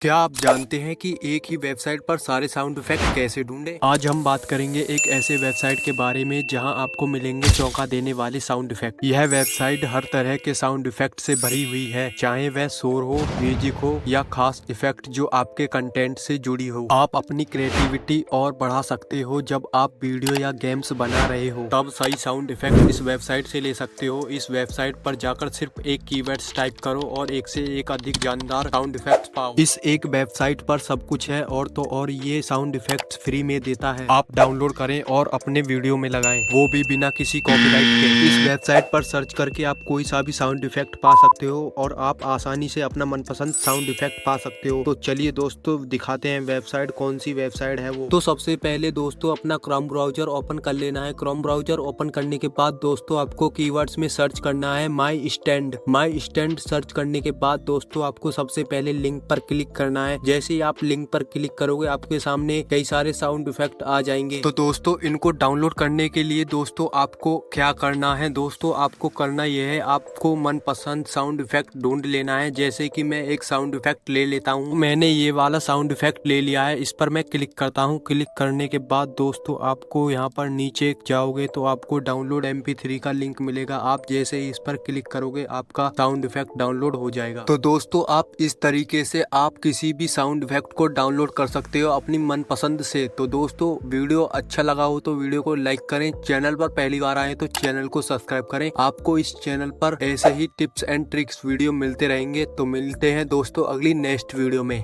क्या आप जानते हैं कि एक ही वेबसाइट पर सारे साउंड इफेक्ट कैसे ढूंढें? आज हम बात करेंगे एक ऐसे वेबसाइट के बारे में जहां आपको मिलेंगे चौंका देने वाले साउंड इफेक्ट। यह वेबसाइट हर तरह के साउंड इफेक्ट से भरी हुई है, चाहे वह शोर हो, म्यूजिक हो या खास इफेक्ट जो आपके कंटेंट से जुड़ी हो। आप अपनी क्रिएटिविटी और बढ़ा सकते हो। जब आप वीडियो या गेम्स बना रहे हो तब सही साउंड इफेक्ट इस वेबसाइट से ले सकते हो। इस वेबसाइट पर जाकर सिर्फ एक कीवर्ड्स टाइप करो और एक से एक अधिक जानदार साउंड इफेक्ट पाओ। इस एक वेबसाइट पर सब कुछ है और तो और ये साउंड इफेक्ट्स फ्री में देता है। आप डाउनलोड करें और अपने वीडियो में लगाएं, वो भी बिना किसी कॉपीराइट के। इस वेबसाइट पर सर्च करके आप कोई सा भी साउंड इफेक्ट पा सकते हो और आप आसानी से अपना मनपसंद साउंड इफेक्ट पा सकते हो। तो चलिए दोस्तों दिखाते हैं वेबसाइट, कौन सी वेबसाइट है वो। तो सबसे पहले दोस्तों अपना क्रोम ब्राउजर ओपन कर लेना है। क्रोम ब्राउजर ओपन करने के बाद दोस्तों आपको कीवर्ड्स में सर्च करना है my stand. My stand search करने के बाद दोस्तों आपको सबसे पहले लिंक पर क्लिक करना है। जैसे ही आप लिंक पर क्लिक करोगे आपके सामने कई सारे साउंड इफेक्ट आ जाएंगे। तो दोस्तों इनको डाउनलोड करने के लिए दोस्तों आपको क्या करना है, दोस्तों आपको करना यह है, आपको मनपसंद साउंड इफेक्ट ढूंढ लेना है। जैसे कि मैं एक साउंड इफेक्ट ले लेता हूँ। मैंने ये वाला साउंड इफेक्ट ले लिया है, इस पर मैं क्लिक करता हूँ। क्लिक करने के बाद दोस्तों आपको यहाँ पर नीचे जाओगे तो आपको डाउनलोड MP3 का लिंक मिलेगा। आप जैसे ही इस पर क्लिक करोगे आपका साउंड इफेक्ट डाउनलोड हो जाएगा। तो दोस्तों आप इस तरीके से आप किसी भी साउंड इफेक्ट को डाउनलोड कर सकते हो अपनी मनपसंद से। तो दोस्तों वीडियो अच्छा लगा हो तो वीडियो को लाइक करें, चैनल पर पहली बार आए तो चैनल को सब्सक्राइब करें। आपको इस चैनल पर ऐसे ही टिप्स एंड ट्रिक्स वीडियो मिलते रहेंगे। तो मिलते हैं दोस्तों अगली नेक्स्ट वीडियो में।